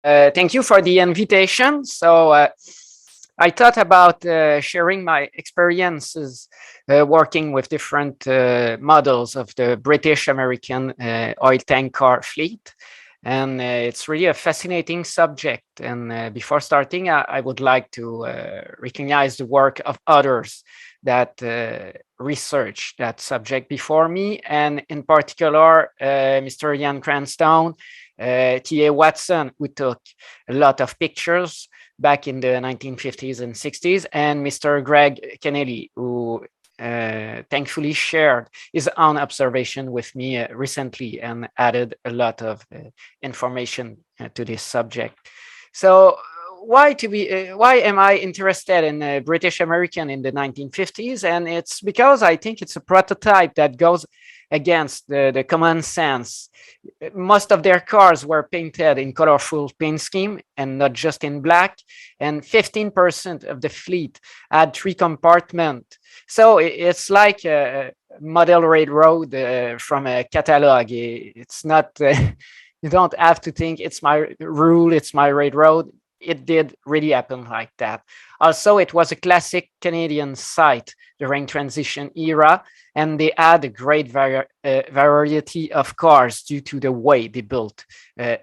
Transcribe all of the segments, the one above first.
Thank you for the invitation. So I thought about sharing my experiences working with different models of the British American oil tank car fleet. And it's really a fascinating subject. And before starting, I would like to recognize the work of others that researched that subject before me, and in particular, Mr. Ian Cranstown, T.A. Watson, who took a lot of pictures back in the 1950s and 60s, and Mr. Greg Kennedy, who thankfully shared his own observation with me recently and added a lot of information to this subject. So why am I interested in British American in the 1950s? And it's because I think it's a prototype that goes against the common sense. Most of their cars were painted in colorful paint scheme and not just in black, and 15% of the fleet had 3 compartments. So it's like a model railroad from a catalog. It's not, you don't have to think it's my rule, it's my railroad. It did really happen like that. Also, it was a classic Canadian site during transition era, and they had a great variety of cars due to the way they built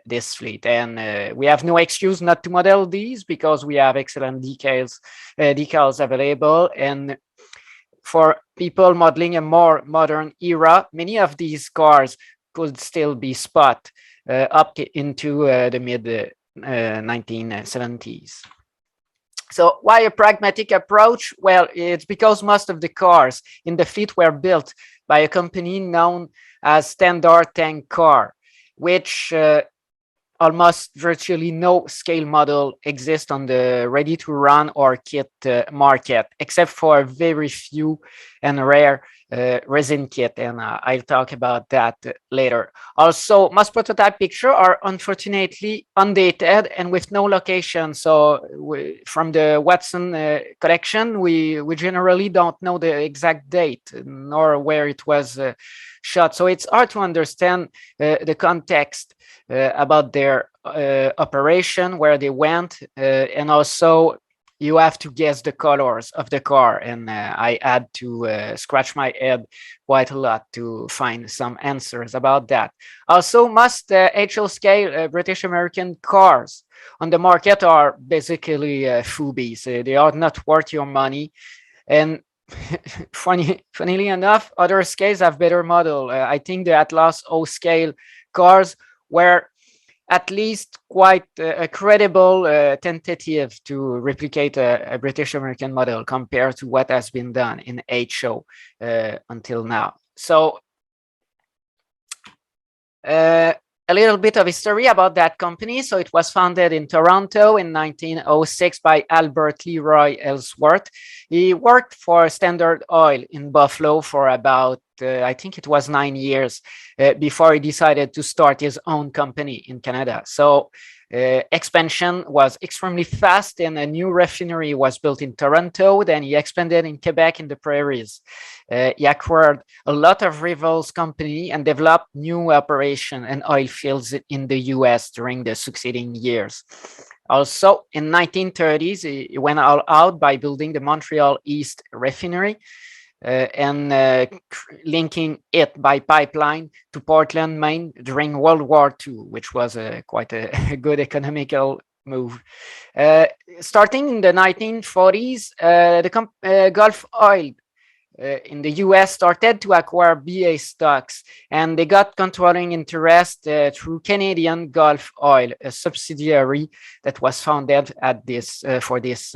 this fleet. And we have no excuse not to model these because we have excellent decals available. And for people modeling a more modern era, many of these cars could still be spot up into the mid 1970s. So why a pragmatic approach? Well, it's because most of the cars in the fleet were built by a company known as Standard Tank Car, which almost virtually no scale model exists on the ready-to-run or kit market, except for very few and rare resin kit, and I'll talk about that later. Also, most prototype pictures are unfortunately undated and with no location. So from the Watson collection, we generally don't know the exact date nor where it was shot. So it's hard to understand the context about their operation, where they went, and also you have to guess the colors of the car. And I had to scratch my head quite a lot to find some answers about that. Also, most HL scale British American cars on the market are basically fubies. They are not worth your money. And funnily enough, other scales have better model. I think the Atlas O scale cars were at least quite a credible tentative to replicate a British American model compared to what has been done in HO until now. So a little bit of history about that company. So it was founded in Toronto in 1906 by Albert Leroy Ellsworth. He worked for Standard Oil in Buffalo for about I think it was 9 years before he decided to start his own company in Canada. So expansion was extremely fast, and a new refinery was built in Toronto. Then he expanded in Quebec in the prairies. He acquired a lot of rivals company and developed new operation and oil fields in the US during the succeeding years. Also, in 1930s, he went all out by building the Montreal East refinery and linking it by pipeline to Portland, Maine during World War II, which was quite a good economical move. Starting in the 1940s, the Gulf Oil in the US started to acquire BA stocks, and they got controlling interest through Canadian Gulf Oil, a subsidiary that was founded at this for this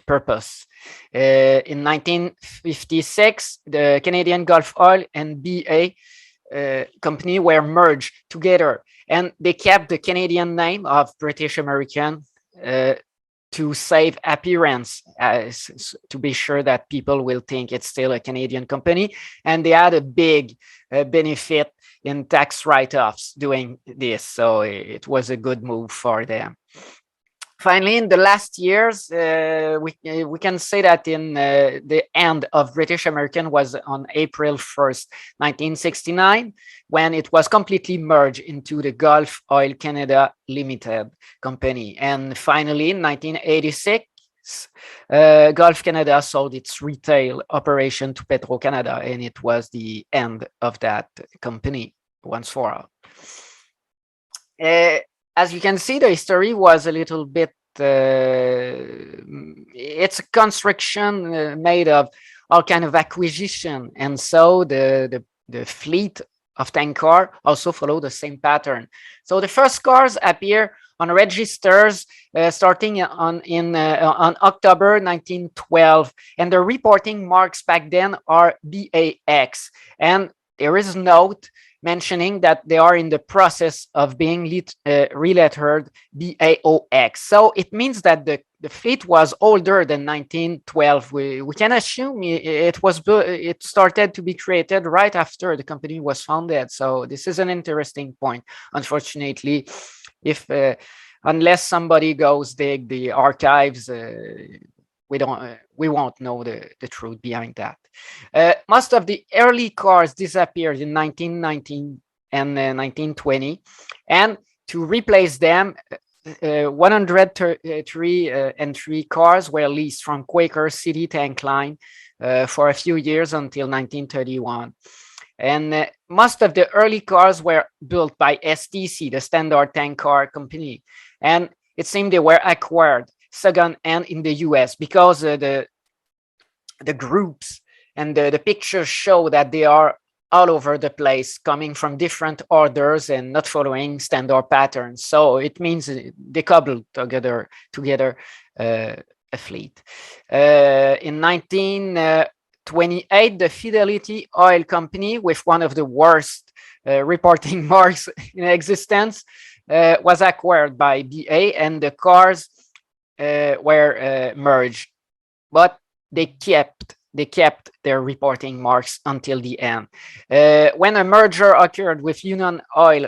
purpose. In 1956, the Canadian Gulf Oil and BA company were merged together, and they kept the Canadian name of British American to save appearance, to be sure that people will think it's still a Canadian company. And they had a big benefit in tax write-offs doing this, so it was a good move for them. Finally, in the last years, we can say that in the end of British American was on April 1st, 1969, when it was completely merged into the Gulf Oil Canada Limited company. And finally, in 1986, Gulf Canada sold its retail operation to Petro-Canada, and it was the end of that company once for all. As you can see, the history was a little bit, it's a construction made of all kind of acquisition. And so the fleet of tank car also follow the same pattern. So the first cars appear on registers starting on October 1912. And the reporting marks back then are BAX. And there is a note mentioning that they are in the process of being relettered BAOX. So it means that the fleet was older than 1912. We can assume it started to be created right after the company was founded. So this is an interesting point. Unfortunately, if unless somebody goes dig the archives, we won't know the truth behind that. Most of the early cars disappeared in 1919 and 1920, and to replace them, 103 and 3 cars were leased from Quaker City Tank Line for a few years until 1931. And most of the early cars were built by STC, the Standard Tank Car Company, and it seemed they were acquired second-hand in the US because the groups and the pictures show that they are all over the place, coming from different orders and not following standard patterns. So it means they cobbled together a fleet. In 1928, the Fidelity Oil Company, with one of the worst reporting marks in existence, was acquired by BA, and the cars were merged, but they kept their reporting marks until the end. When a merger occurred with Union Oil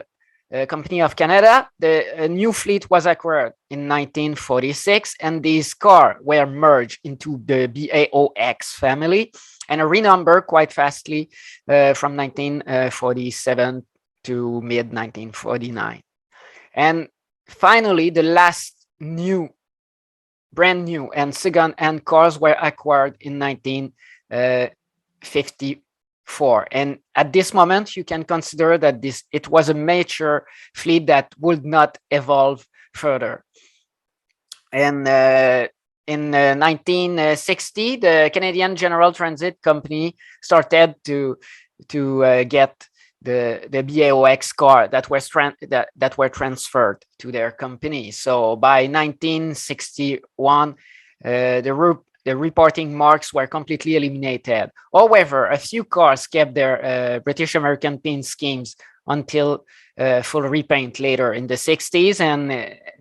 Company of Canada, a new fleet was acquired in 1946, and these cars were merged into the BAOX family and renumbered quite fastly from 1947 to mid 1949. And finally, the last brand new and second-hand cars were acquired in 1954. And at this moment, you can consider that it was a major fleet that would not evolve further. And in 1960, the Canadian General Transit Company started to get the BAOX car that were transferred to their company. So by 1961, the reporting marks were completely eliminated. However, a few cars kept their British American pin schemes until full repaint later in the 60s, and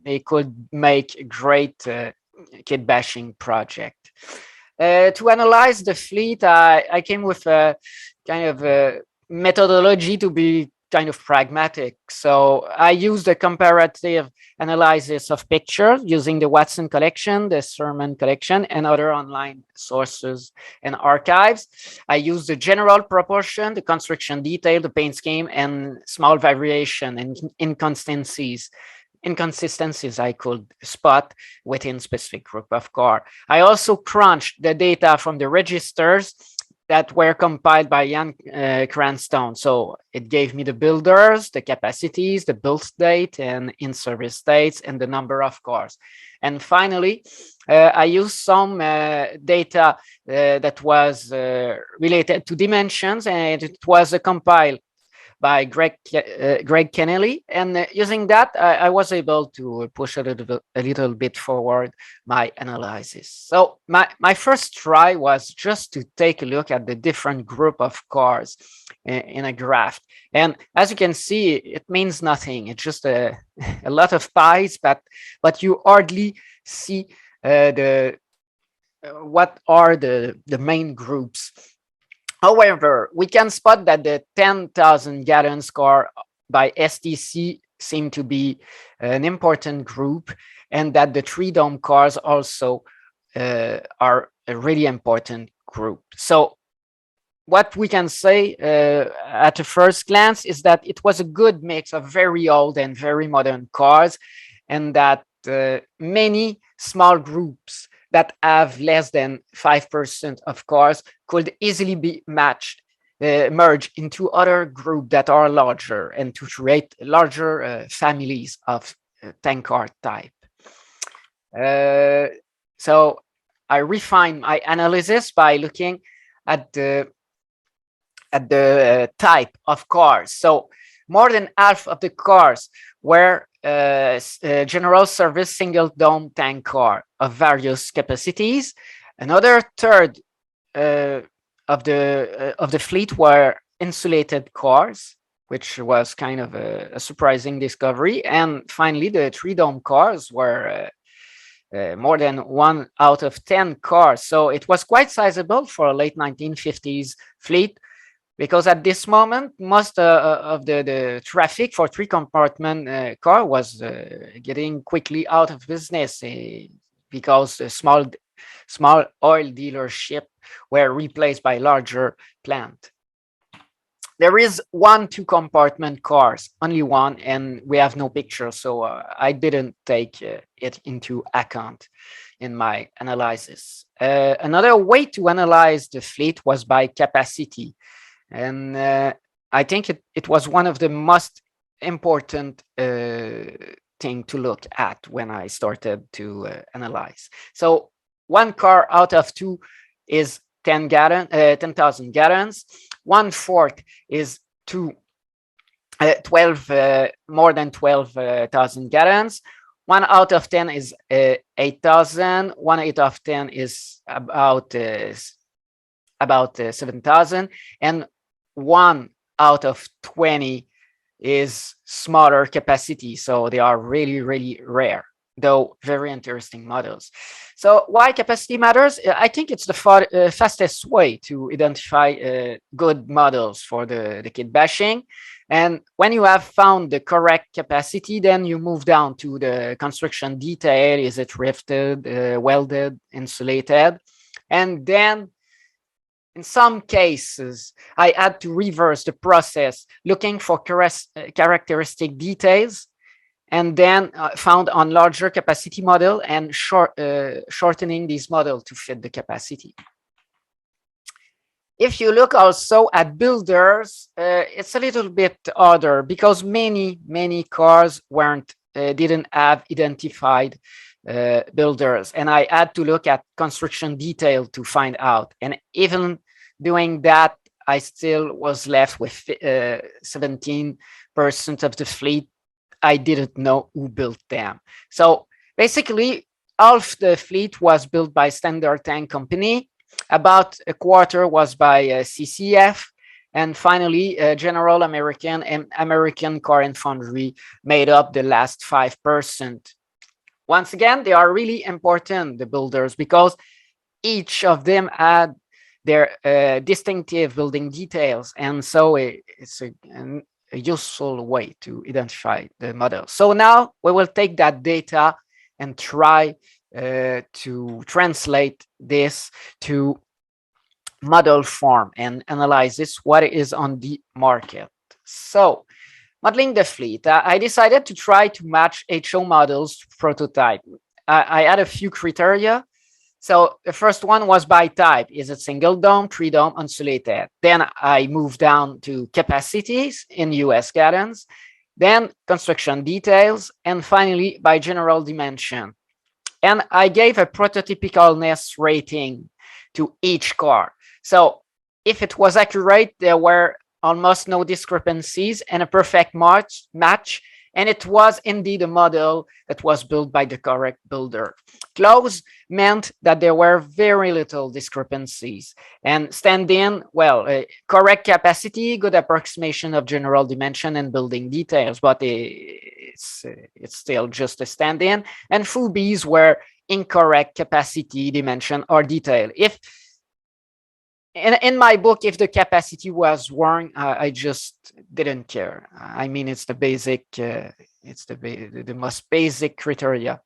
they could make a great kit bashing project. To analyze the fleet, I came with a kind of methodology to be kind of pragmatic. So I used a comparative analysis of pictures using the Watson collection, the Sermon collection, and other online sources and archives. I used the general proportion, the construction detail, the paint scheme, and small variation and inconsistencies I could spot within specific group of car. I also crunched the data from the registers that were compiled by Ian Cranstone. So it gave me the builders, the capacities, the build date and in-service dates, and the number of cars. And finally, I used some data that was related to dimensions, and it was compiled by Greg Kennelly, and using that, I was able to push a little bit forward my analysis. So my first try was just to take a look at the different group of cars in a graph. And as you can see, it means nothing. It's just a lot of pies, but you hardly see what are the main groups. However, we can spot that the 10,000 gallons car by STC seem to be an important group, and that the three dome cars also are a really important group. So what we can say at a first glance is that it was a good mix of very old and very modern cars, and that many small groups that have less than 5% of cars could easily be merged into other groups that are larger, and to create larger families of tank car type. So I refined my analysis by looking at the type of cars. So more than half of the cars were general service single dome tank car of various capacities. Another third of the fleet were insulated cars, which was kind of a surprising discovery. And finally, the three dome cars were more than 1 out of 10 cars. So it was quite sizable for a late 1950s fleet, because at this moment, most of the traffic for three compartment car was getting quickly out of business because the small oil dealership were replaced by larger plant. There is one two compartment cars, only one, and we have no picture, so I didn't take it into account in my analysis. Another way to analyze the fleet was by capacity. And I think it was one of the most important thing to look at when I started to analyze. So one car out of two is 10,000 gallons. 1/4 is 12, more than 12,000 gallons. 1 out of 10 is 8,000. 1 out of 10 is about 7,000, and 1 out of 20 is smaller capacity. So they are really, really rare, though very interesting models. So why capacity matters? I think it's the fastest way to identify good models for the kit bashing. And when you have found the correct capacity, then you move down to the construction detail. Is it rifted, welded, insulated? And then in some cases, I had to reverse the process, looking for characteristic details, and then found on larger capacity model and shortening this model to fit the capacity. If you look also at builders, it's a little bit harder, because many cars didn't have identified builders, and I had to look at construction detail to find out. And even doing that, I still was left with 17% of the fleet. I didn't know who built them. So basically, half the fleet was built by Standard Tank Company. About a quarter was by CCF. And finally, General American and American Car and Foundry made up the last 5%. Once again, they are really important, the builders, because each of them had their distinctive building details. And so it's a useful way to identify the model. So now we will take that data and try to translate this to model form and analyze this, what is on the market. So modeling the fleet, I decided to try to match HO models to prototype. I had a few criteria. So the first one was by type. Is it single dome, three dome, insulated? Then I moved down to capacities in US gallons, then construction details, and finally by general dimension. And I gave a prototypicalness rating to each car. So if it was accurate, there were almost no discrepancies and a perfect match. And it was indeed a model that was built by the correct builder. Close meant that there were very little discrepancies. And stand-in, well, correct capacity, good approximation of general dimension and building details, but it's still just a stand-in. And full Bs were incorrect capacity, dimension, or detail. in my book, if the capacity was wrong, I just didn't care. I mean, it's the basic, it's the most basic criteria.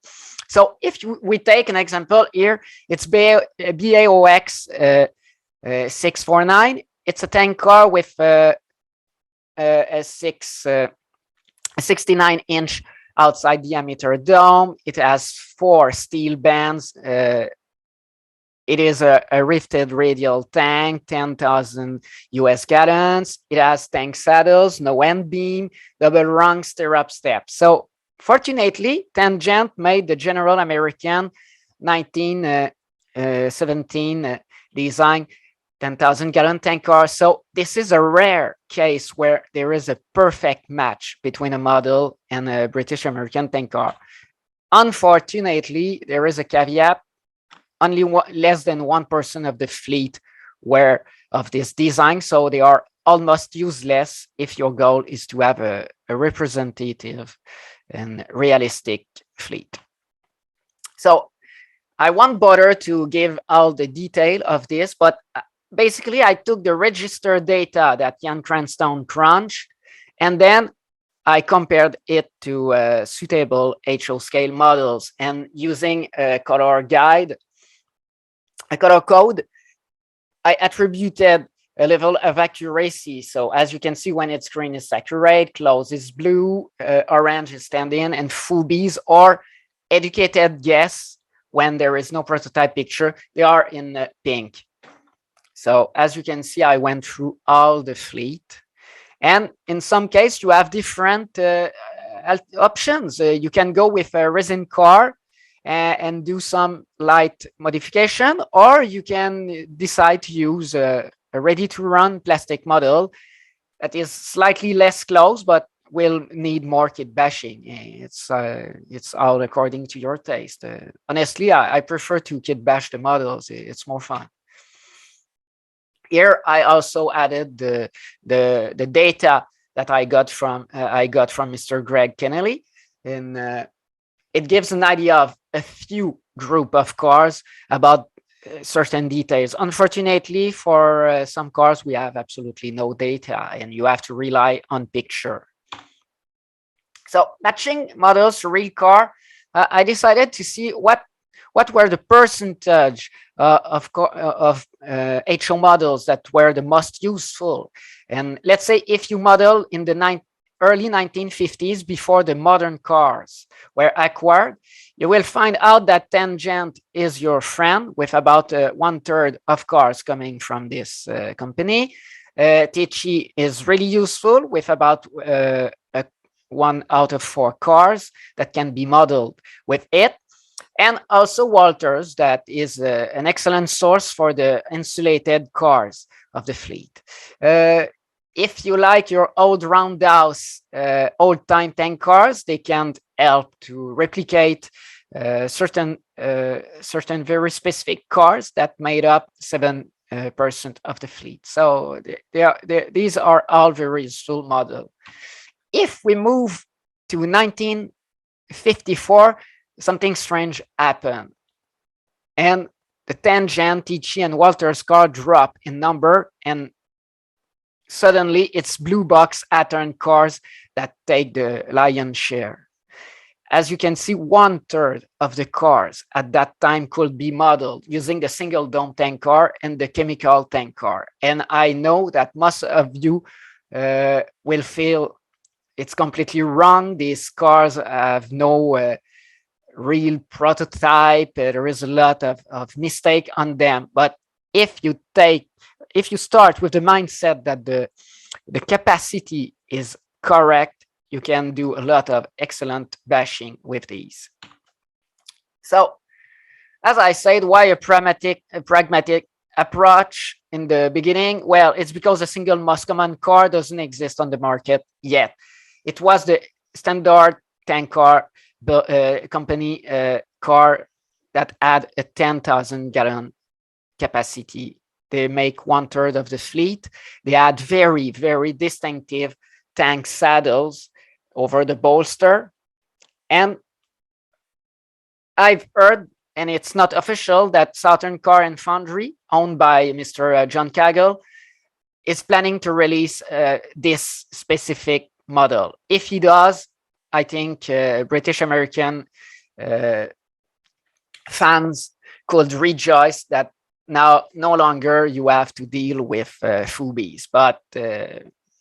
So if we take an example here, it's BAOX 649. It's a tank car with a 69-inch outside diameter dome. It has 4 steel bands. It is a rifted radial tank, 10,000 US gallons. It has tank saddles, no end beam, double rung stirrup steps. So fortunately, Tangent made the General American 1917 design 10,000 gallon tank car. So this is a rare case where there is a perfect match between a model and a British American tank car. Unfortunately, there is a caveat. Only less than 1% of the fleet were of this design, so they are almost useless if your goal is to have a representative and realistic fleet. So I won't bother to give all the detail of this, but basically I took the register data that Jan Cranstown crunched, and then I compared it to suitable HO scale models, and using a color guide, a color code, I attributed a level of accuracy. So as you can see, when it's green is accurate, close is blue, orange is stand-in, and FOUBs or educated guess when there is no prototype picture, they are in pink. So as you can see, I went through all the fleet. And in some case, you have different options. You can go with a resin car and do some light modification, or you can decide to use a ready-to-run plastic model that is slightly less close, but will need more kit bashing. It's all according to your taste. Honestly, I prefer to kit bash the models. It's more fun. Here, I also added the data that I got from Mr. Greg Kennelly, and it gives an idea of a few group of cars about certain details. Unfortunately, for some cars, we have absolutely no data, and you have to rely on picture. So matching models to real car, I decided to see what were the percentage of HO models that were the most useful. And let's say if you model in the early 1950s, before the modern cars were acquired, you will find out that Tangent is your friend, with about 1/3 of cars coming from this company. Tichy is really useful, with about 1 out of 4 cars that can be modeled with it. And also Walters, that is an excellent source for the insulated cars of the fleet. If you like your old roundhouse, old-time tank cars, they can help to replicate certain very specific cars that made up 7% of the fleet. So these are all very useful models. If we move to 1954, something strange happened, and the Tangent, Tichy, and Walters car drop in number, and suddenly it's blue box Athearn cars that take the lion's share. As you can see, 1/3 of the cars at that time could be modeled using the single dome tank car and the chemical tank car. And I know that most of you will feel it's completely wrong. These cars have no real prototype. There is a lot of mistake on them. But if you start with the mindset that the capacity is correct, you can do a lot of excellent bashing with these. So, as I said, why a pragmatic approach in the beginning? Well, it's because a single most common car doesn't exist on the market yet. It was the standard tank car company car that had a 10,000 gallon capacity. They make 1/3 of the fleet. They had very, very distinctive tank saddles over the bolster. And I've heard and it's not official, that Southern Car and Foundry, owned by Mr. John Cagle, is planning to release this specific model. If he does, I think British American fans could rejoice that now no longer you have to deal with FOUBs, but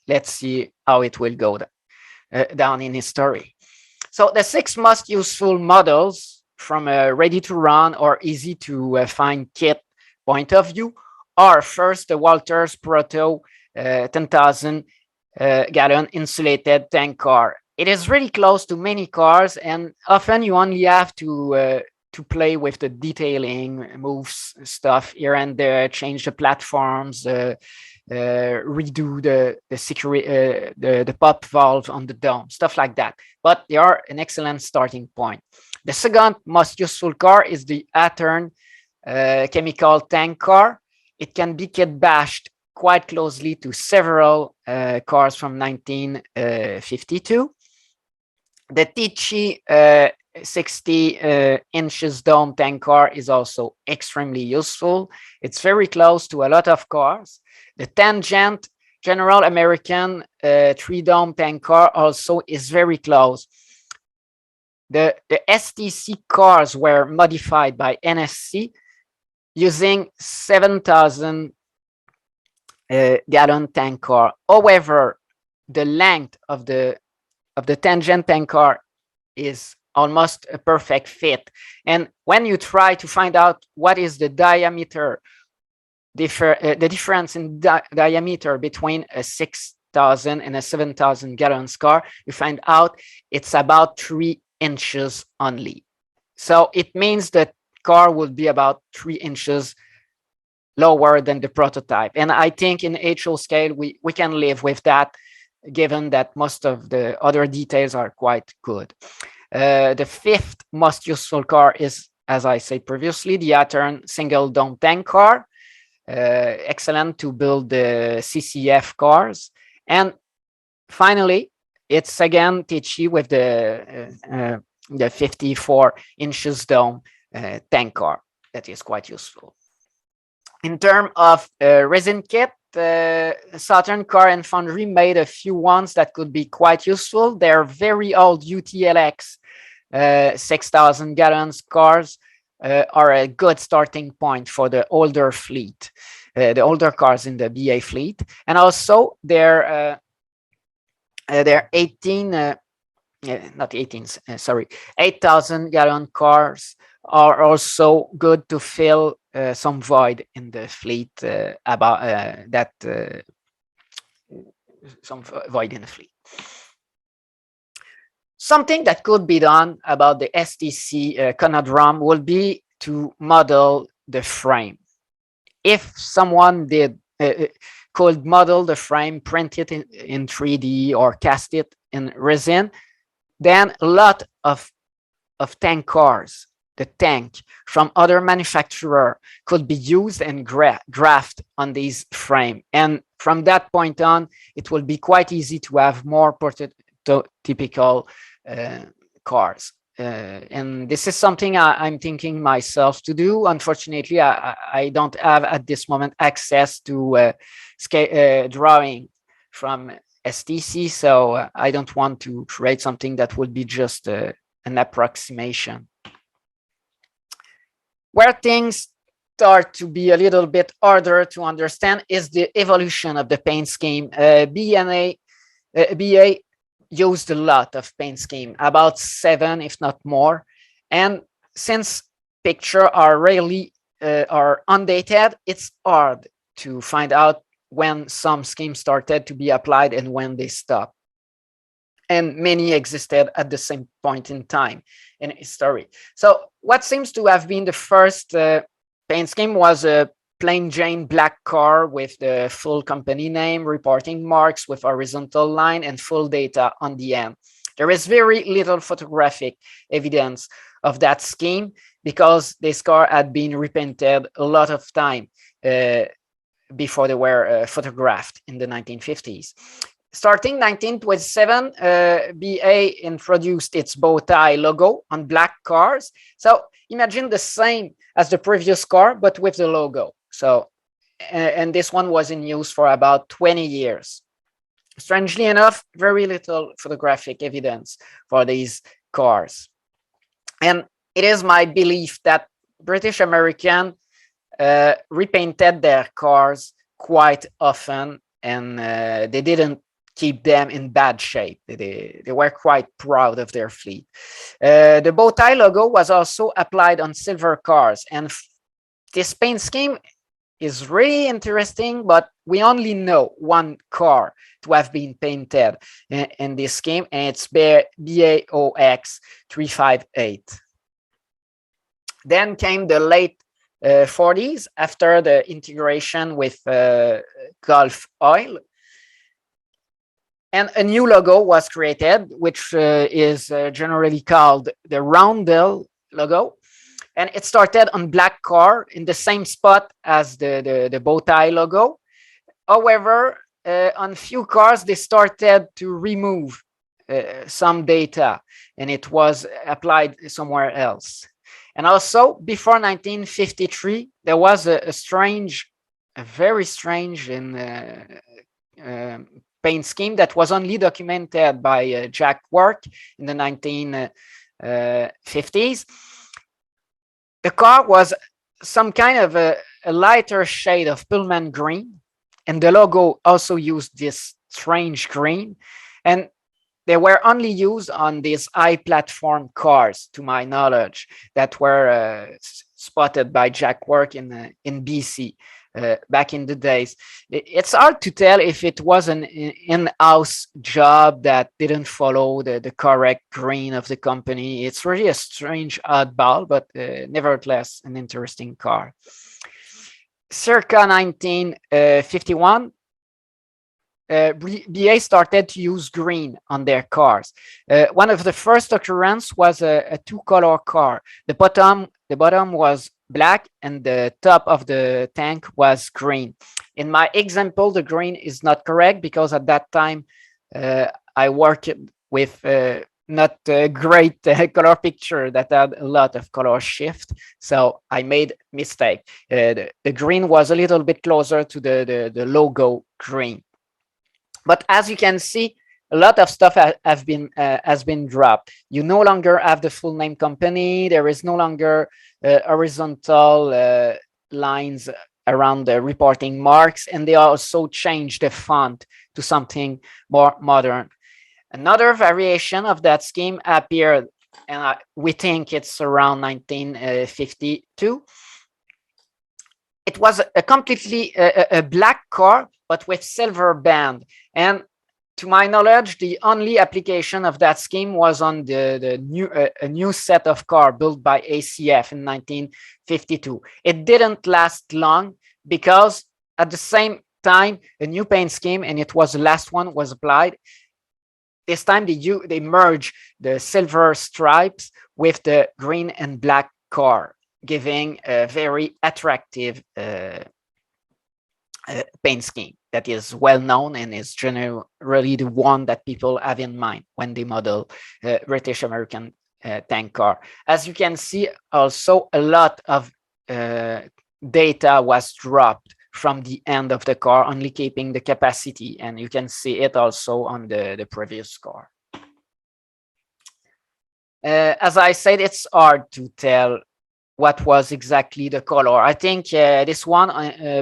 let's see how it will go down in history. So the 6 most useful models from a ready to run or easy to find kit point of view are: first, the Walters Proto 10,000 gallon insulated tank car. It is really close to many cars, and often you only have to play with the detailing, move stuff here and there, change the platforms, redo the security, the pop valve on the dome, stuff like that. But they are an excellent starting point. The second most useful car is the Athearn chemical tank car. It can be kit bashed quite closely to several cars from 1952. The Tichy 60 inches dome tank car is also extremely useful. It's very close to a lot of cars. The Tangent General American 3 dome tank car also is very close. The STC cars were modified by NSC using 7,000 gallon tank car. However, the length of the Tangent tank car is almost a perfect fit. And when you try to find out what is the diameter, the difference in diameter between a 6,000 and a 7,000 gallons car, you find out it's about 3 inches only. So it means that car will be about 3 inches lower than the prototype. And I think in HO scale, we can live with that, given that most of the other details are quite good. The 5th most useful car is, as I said previously, the Athearn single dome tank car. Excellent to build the CCF cars. And finally, it's again Tichy with the 54 inches dome tank car. That is quite useful. In terms of resin kit, Southern Car and Foundry made a few ones that could be quite useful. They're very old UTLX 6,000 gallons cars are a good starting point for the older fleet, the older cars in the BA fleet. And also their 8,000 gallon cars are also good to fill some void in the fleet, some void in the fleet. Something that could be done about the STC conundrum will be to model the frame. If someone could model the frame, print it in 3D or cast it in resin, then a lot of tank cars, the tank from other manufacturer, could be used and grafted on these frame. And from that point on, it will be quite easy to have more prototypical cars. And this is something I'm thinking myself to do. Unfortunately, I don't have at this moment access to drawing from STC, so I don't want to create something that would be just an approximation. Where things start to be a little bit harder to understand is the evolution of the paint scheme. BA used a lot of paint scheme, about 7, if not more. And since pictures are rarely are undated, it's hard to find out when some schemes started to be applied and when they stopped. And many existed at the same point in time in history. So what seems to have been the first paint scheme was a plain Jane black car with the full company name, reporting marks with horizontal line and full data on the end. There is very little photographic evidence of that scheme because this car had been repainted a lot of time before they were photographed in the 1950s. Starting 1927, BA introduced its bow tie logo on black cars. So imagine the same as the previous car, but with the logo. So, and this one was in use for about 20 years. Strangely enough, very little photographic evidence for these cars. And it is my belief that British American repainted their cars quite often, and they didn't keep them in bad shape. They were quite proud of their fleet. The bow tie logo was also applied on silver cars, and this paint scheme is really interesting, but we only know one car to have been painted in this scheme, and it's BAOX 358. Then came the late 40s after the integration with Gulf Oil. And a new logo was created, which is generally called the Roundel logo. And it started on black car in the same spot as the bow tie logo. However, on few cars, they started to remove some data, and it was applied somewhere else. And also, before 1953, there was a very strange paint scheme that was only documented by Jack Work in the 1950s. The car was some kind of a lighter shade of Pullman green, and the logo also used this strange green, and they were only used on these high platform cars, to my knowledge, that were spotted by Jack Work in BC back in the days. It's hard to tell if it was an in-house job that didn't follow the correct green of the company. It's really a strange oddball, but nevertheless an interesting car. Circa 1951, BA started to use green on their cars. One of the first occurrence was a two-color car. The bottom was black and the top of the tank was green. In my example, the green is not correct because at that time I worked with not a great color picture that had a lot of color shift, so I made mistake. The green was a little bit closer to the logo green. But as you can see, a lot of stuff has been dropped. You no longer have the full name company. There is no longer horizontal lines around the reporting marks, and they also changed the font to something more modern. Another variation of that scheme appeared, and we think it's around 1952. It was a completely a black car, but with silver band. And to my knowledge, the only application of that scheme was on a new set of car built by ACF in 1952. It didn't last long because at the same time, a new paint scheme, and it was the last one, was applied. This time they merged the silver stripes with the green and black car, giving a very attractive paint scheme that is well known and is generally the one that people have in mind when they model British American tank car. As you can see, also a lot of data was dropped from the end of the car, only keeping the capacity, and you can see it also on the previous car. As I said, it's hard to tell what was exactly the color. I think this one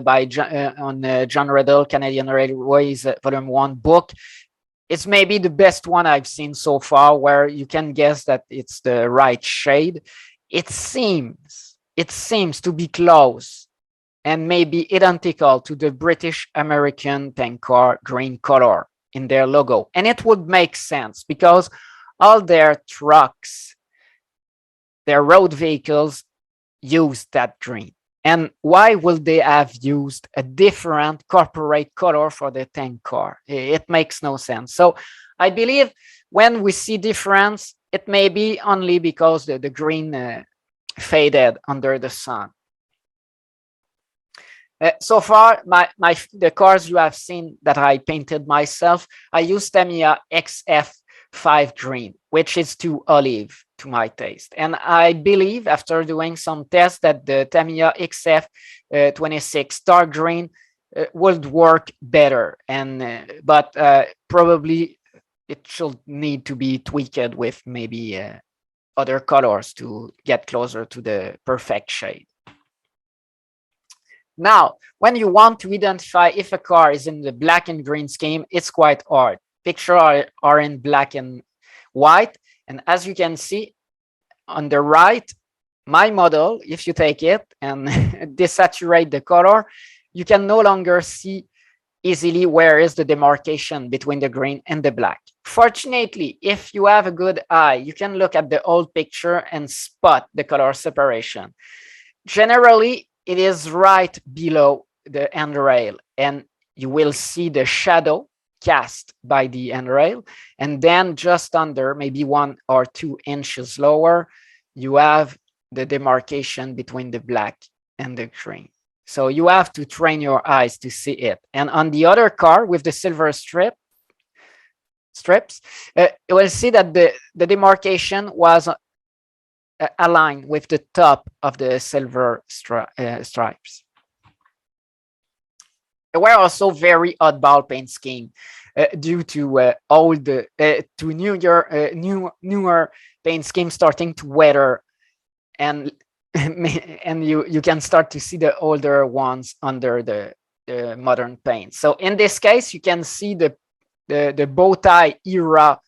by John Riddle, Canadian Railways Volume 1 book, it's maybe the best one I've seen so far, where you can guess that it's the right shade. It seems to be close and maybe identical to the British American tank car green color in their logo. And it would make sense because all their trucks, their road vehicles, use that green. And why will they have used a different corporate color for the tank car? It makes no sense. So I believe when we see difference, it may be only because the green faded under the sun. So far, the cars you have seen that I painted myself, I used Tamiya XF5 green, which is too olive to my taste. And I believe after doing some tests that the Tamiya XF26 dark green would work better. And but probably it should need to be tweaked with maybe other colors to get closer to the perfect shade. Now, when you want to identify if a car is in the black and green scheme, it's quite hard. Pictures are in black and white. And as you can see on the right, my model, if you take it and desaturate the color, you can no longer see easily where is the demarcation between the green and the black. Fortunately, if you have a good eye, you can look at the old picture and spot the color separation. Generally, it is right below the handrail, and you will see the shadow cast by the handrail. And then just under, maybe 1 or 2 inches lower, you have the demarcation between the black and the green. So you have to train your eyes to see it. And on the other car with the silver strips, you will see that the demarcation was aligned with the top of the silver stripes. There were also very oddball paint scheme due to newer paint schemes starting to weather, and you can start to see the older ones under the modern paint. So in this case, you can see the bow tie era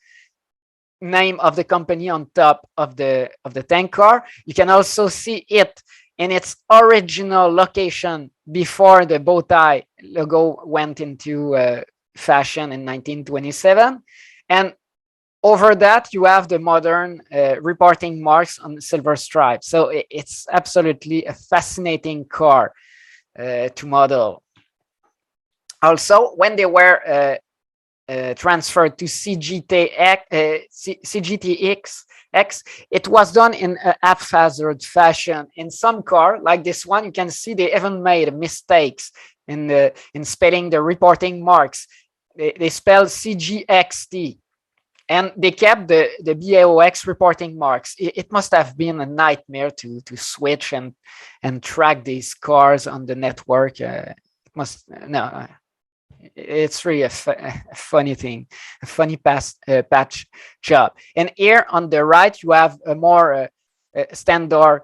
name of the company on top of the tank car. You can also see it in its original location before the bow tie logo went into fashion in 1927. And over that, you have the modern reporting marks on the silver stripe. So it's absolutely a fascinating car to model. Also, when they were transferred to CGTX, it was done in a haphazard fashion. In some car, like this one, you can see they even made mistakes in spelling the reporting marks. They spelled CGXT, and they kept the BAOX reporting marks. It must have been a nightmare to switch and track these cars on the network. It's really a funny thing, a funny patch job. And here on the right, you have a more standard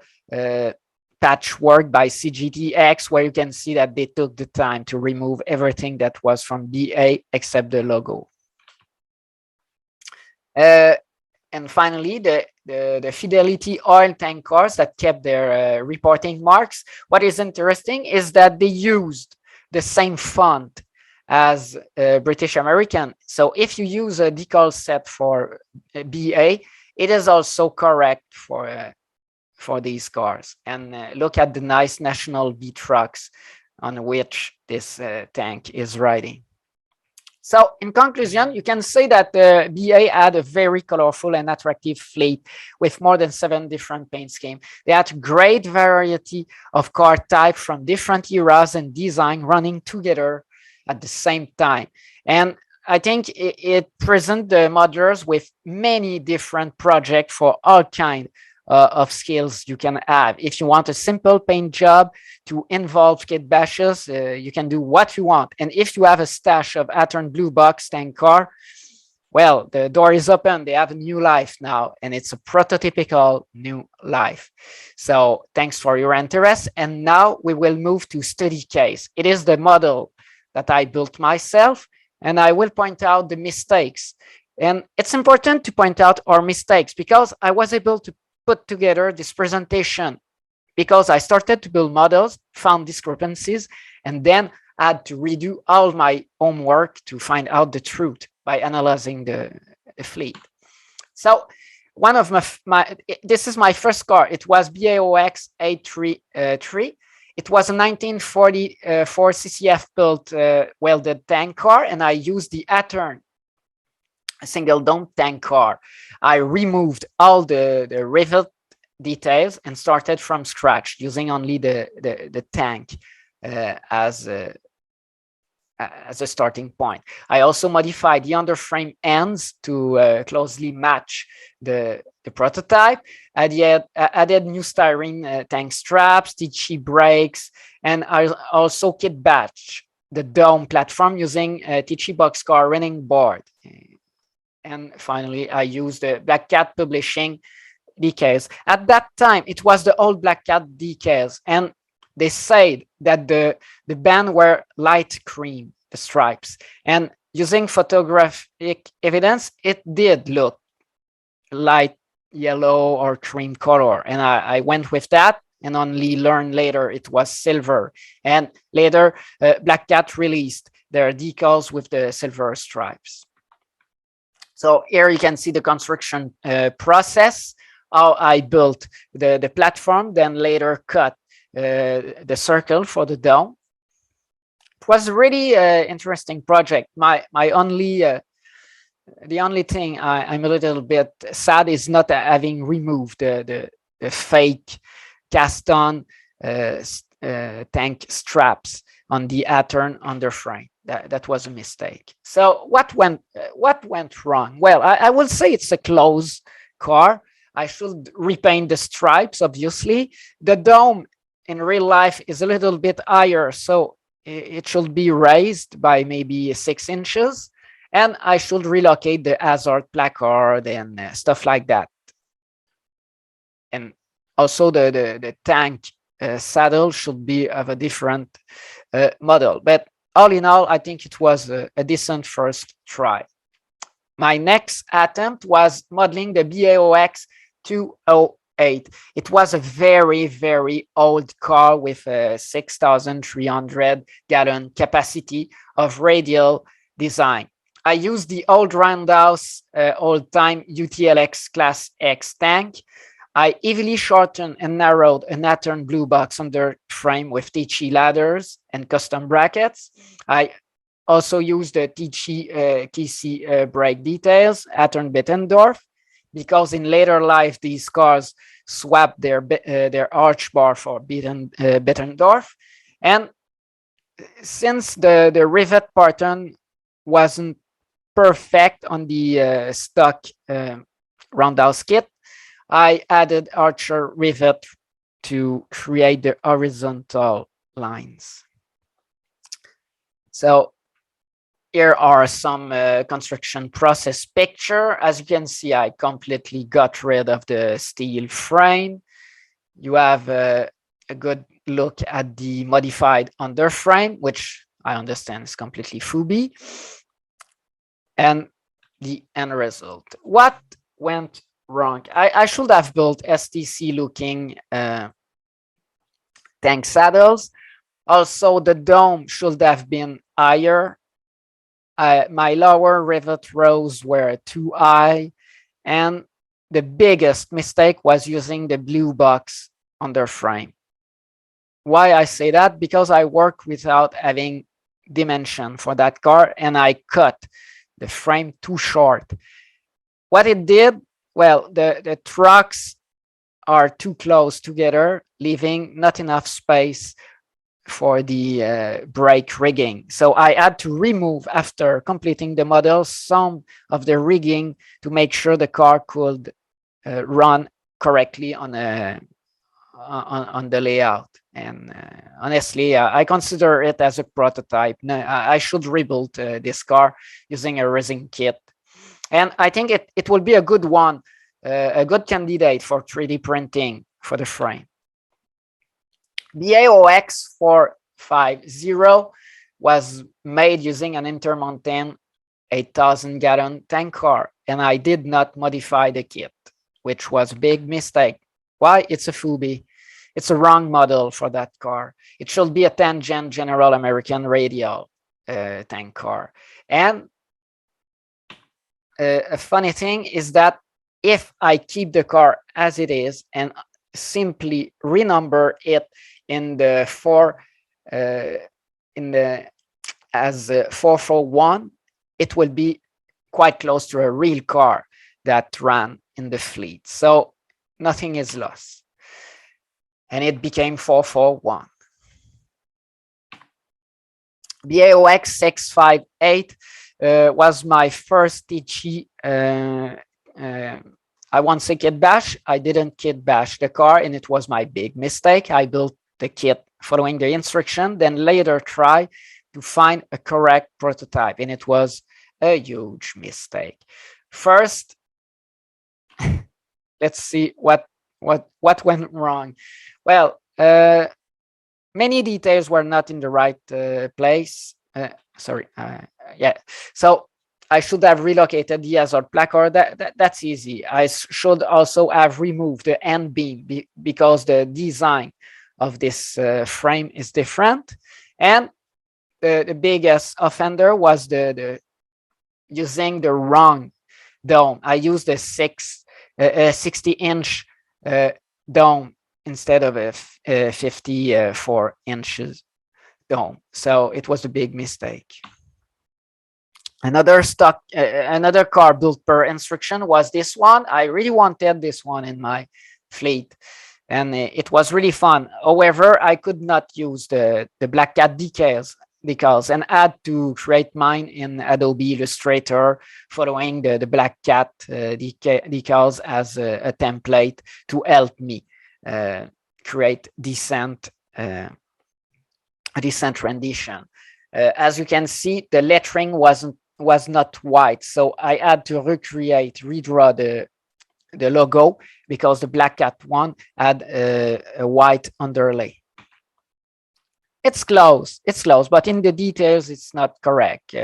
patchwork by CGTX, where you can see that they took the time to remove everything that was from BA except the logo. And finally, the Fidelity oil tank cars that kept their reporting marks. What is interesting is that they used the same font as British American. So if you use a decal set for BA, it is also correct for these cars. And look at the nice National B trucks on which this tank is riding. So in conclusion, you can say that the BA had a very colorful and attractive fleet with more than 7 different paint schemes. They had great variety of car type from different eras and design running together at the same time. And I think it presents the modelers with many different projects for all kinds of skills you can have. If you want a simple paint job to involve kit bashes, you can do what you want. And if you have a stash of Atom Blue Box tank car, well, the door is open. They have a new life now, and it's a prototypical new life. So thanks for your interest. And now we will move to study case. It is the model that I built myself, and I will point out the mistakes. And it's important to point out our mistakes because I was able to put together this presentation because I started to build models, found discrepancies, and then had to redo all my homework to find out the truth by analyzing the fleet. So one of this is my first car. It was BAOX 833. It was a 1944 CCF built welded tank car, and I used the Aturn single dome tank car. I removed all the rivet details and started from scratch using only the tank as a starting point. I also modified the underframe ends to closely match the prototype. I added new styrene tank straps, TG brakes, and I also kit bash the dome platform using a TG boxcar running board. And finally, I used the Black Cat Publishing decals. At that time, it was the old Black Cat decals, and they said that the band were light cream, the stripes, and using photographic evidence, it did look light yellow or cream color, and I went with that, and only learned later it was silver. And later, Black Cat released their decals with the silver stripes. So here you can see the construction process, how I built the platform, then later cut the circle for the dome. It was a really interesting project. The only thing I'm a little bit sad is not having removed the fake cast-on tank straps on the Athearn underframe. That was a mistake. So what went wrong? Well, I will say it's a close car. I should repaint the stripes, obviously. The dome in real life is a little bit higher, so it should be raised by maybe 6 inches. And I should relocate the hazard placard and stuff like that. And also the tank saddle should be of a different model. But all in all, I think it was a decent first try. My next attempt was modeling the BAOX 208. It was a very, very old car with a 6,300 gallon capacity of radial design. I used the old roundhouse old-time UTLX Class X tank. I heavily shortened and narrowed an Athearn blue box under frame with TG ladders and custom brackets. I also used the TG KC brake details, Athearn Bettendorf, because in later life, these cars swapped their arch bar for Bettendorf. And since the rivet pattern wasn't perfect on the stock roundhouse kit, I added archer rivet to create the horizontal lines. So here are some construction process picture. As you can see, I completely got rid of the steel frame. You have a good look at the modified underframe, which I understand is completely FOUNDRY, and the end result. What went wrong? I should have built STC looking tank saddles. Also, the dome should have been higher. My lower rivet rows were too high, and the biggest mistake was using the blue box underframe. Why I say that? Because I work without having dimension for that car, and I cut the frame too short. What it did, well, the trucks are too close together, leaving not enough space for the brake rigging. So I had to remove, after completing the model, some of the rigging to make sure the car could run correctly on the layout. And honestly, I consider it as a prototype. I should rebuild this car using a resin kit. And I think it will be a good one, a good candidate for 3D printing for the frame. The AOX 450 was made using an Intermountain 8,000 gallon tank car, and I did not modify the kit, which was a big mistake. Why? It's a FOUNDRY. It's a wrong model for that car. It should be a 10-gen General American radial tank car. And a funny thing is that if I keep the car as it is and simply renumber it in the 441, it will be quite close to a real car that ran in the fleet. So nothing is lost. And it became 441. BAOX 658 was my first TG. I won't say kit bash. I didn't kit bash the car, and it was my big mistake. I built the kit following the instruction, then later try to find a correct prototype, and it was a huge mistake. First, let's see what went wrong. Well, many details were not in the right place. Yeah. So I should have relocated the hazard placard. That's easy. I should also have removed the end beam because the design of this frame is different. And the biggest offender was the using the wrong dome. I used a 60-inch dome instead of a 54 inches dome. So it was a big mistake. Another car built per instruction was this one. I really wanted this one in my fleet, and it was really fun. However, I could not use the Black Cat decals and had to create mine in Adobe Illustrator following the Black Cat decals as a template to help me create a decent rendition. As you can see, the lettering was not white, so I had to redraw the logo because the Black Cat one had a white underlay. It's close, but in the details, it's not correct.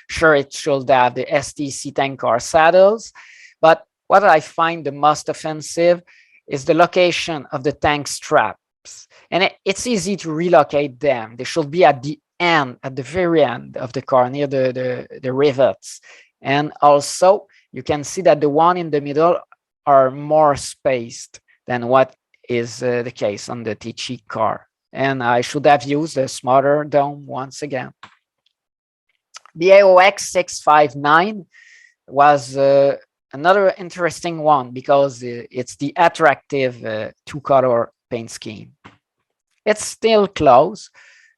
Sure, it should have the STC tank car saddles, but what I find the most offensive is the location of the tank straps. And it's easy to relocate them. They should be at the end, at the very end of the car, near the rivets. And also, you can see that the one in the middle are more spaced than what is the case on the TG car. And I should have used a smaller dome once again. BAOX 659 was another interesting one because it's the attractive two-color paint scheme. It's still close.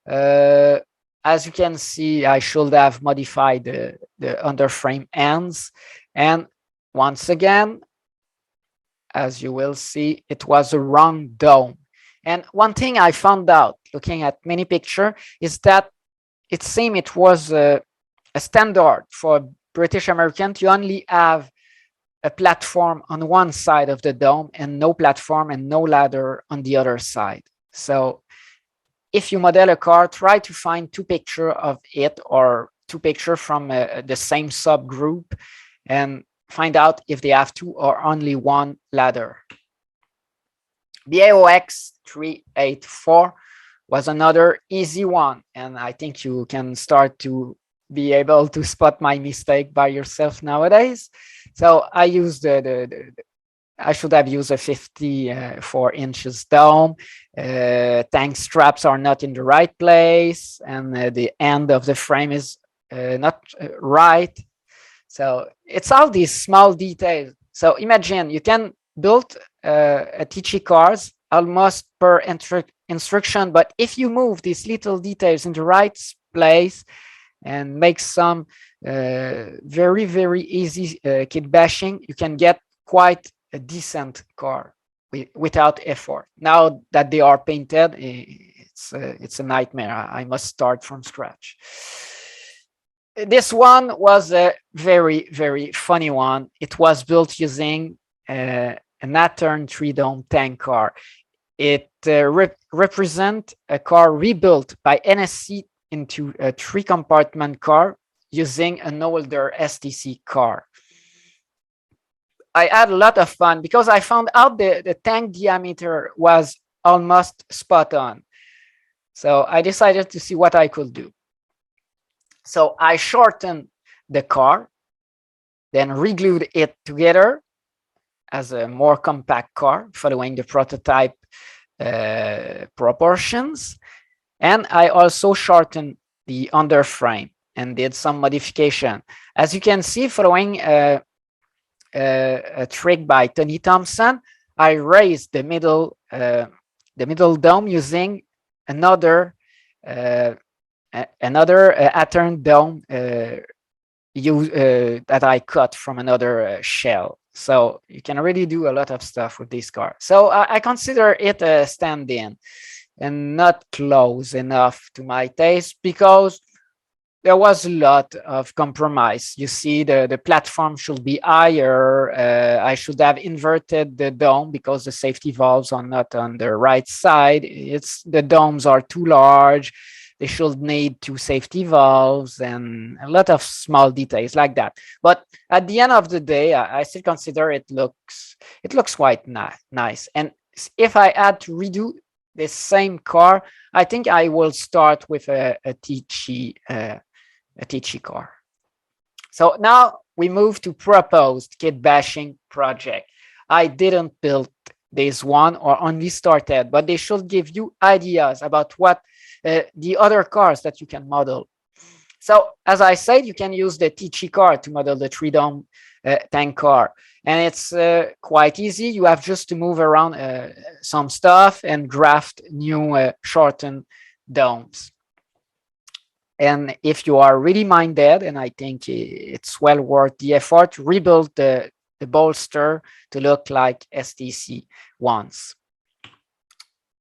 As you can see, I should have modified the underframe ends. And once again, as you will see, it was a wrong dome. And one thing I found out looking at many pictures is that it seemed it was a standard for British American to only have a platform on one side of the dome and no platform and no ladder on the other side. So if you model a car, try to find two pictures of it or two pictures from the same subgroup and find out if they have two or only one ladder. BAOX 384 was another easy one, and I think you can start to be able to spot my mistake by yourself nowadays. So I used I should have used a 54 inches dome. Tank straps are not in the right place, and the end of the frame is not right. So it's all these small details. So imagine you can build a TG cars almost per instruction, but if you move these little details in the right place and make some very, very easy kit bashing, you can get quite a decent car without effort. Now that they are painted, it's a nightmare. I must start from scratch. This one was a very, very funny one. It was built using an Athearn 3-dome tank car. It represents a car rebuilt by NSC into a 3-compartment car using an older STC car. I had a lot of fun because I found out the tank diameter was almost spot on. So I decided to see what I could do. So I shortened the car, then re-glued it together as a more compact car following the prototype proportions. And I also shortened the underframe and did some modification. As you can see, following a trick by Tony Thompson, I raised the middle dome using another another Athern dome that I cut from another shell. So you can really do a lot of stuff with this car. So I consider it a stand-in and not close enough to my taste because there was a lot of compromise. You see, the platform should be higher. I should have inverted the dome because the safety valves are not on the right side. The domes are too large. They should need 2 safety valves and a lot of small details like that. But at the end of the day, I still consider it looks quite nice. And if I had to redo the same car, I think I will start with a Tichy car. So now we move to proposed kit bashing project. I didn't build this one or only started, but they should give you ideas about what the other cars that you can model. So as I said, you can use the Tichy car to model the 3-dome tank car. And it's quite easy. You have just to move around some stuff and draft new shortened domes. And if you are really minded, and I think it's well worth the effort, rebuild the bolster to look like STC ones.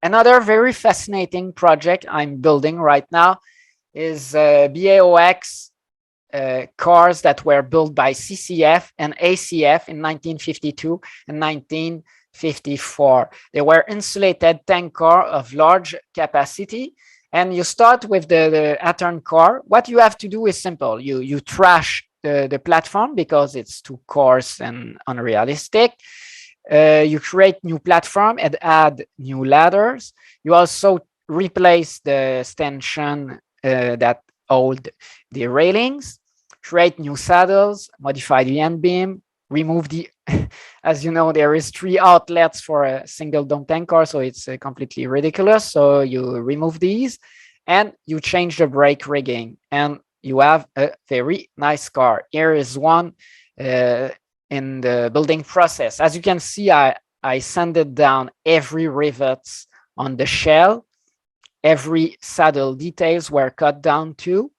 Another very fascinating project I'm building right now is BAOX cars that were built by CCF and ACF in 1952 and 1954. They were insulated tank car of large capacity. And you start with the Athern car. What you have to do is simple. You trash the platform because it's too coarse and unrealistic. You create new platform and add new ladders. You also replace the stanchion that hold the railings, create new saddles, modify the end beam, remove the, as you know, there is 3 outlets for a single dome tank car, so it's completely ridiculous. So you remove these and you change the brake rigging and you have a very nice car. Here is one in the building process. As you can see, I sanded down every rivets on the shell. Every saddle details were cut down too.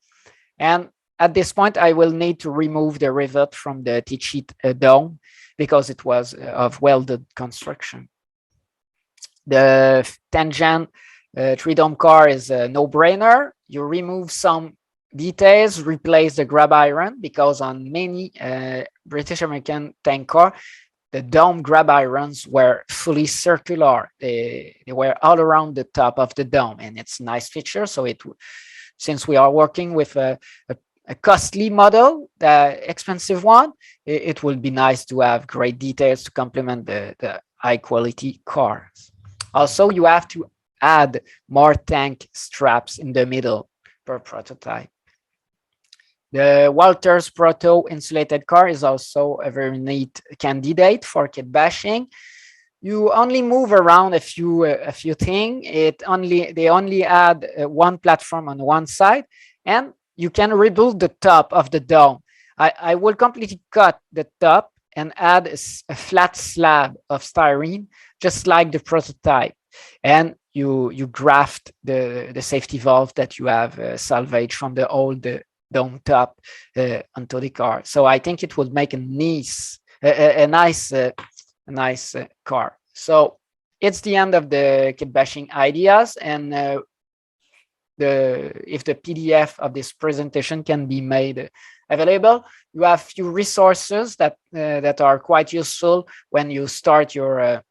And at this point, I will need to remove the rivet from the Tichy dome because it was of welded construction. The tangent 3-dome car is a no-brainer. You remove some details, replace the grab iron because on many British American tank car, the dome grab irons were fully circular. They were all around the top of the dome, and it's a nice feature. So since we are working with a costly model, the expensive one, it will be nice to have great details to complement the high quality cars. Also, you have to add more tank straps in the middle per prototype. The Walters Proto insulated car is also a very neat candidate for kit bashing. You only move around a few things. They only add one platform on one side, and you can rebuild the top of the dome. I will completely cut the top and add a flat slab of styrene, just like the prototype. And you graft the safety valve that you have salvaged from the old dome top onto the car. So I think it would make a nice car. So it's the end of the kit bashing ideas, and if the PDF of this presentation can be made available, you have few resources that are quite useful when you start your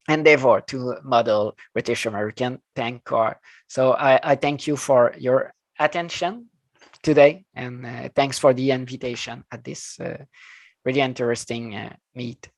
endeavor to model British American tank car. So I thank you for your attention today, and thanks for the invitation at this really interesting meet.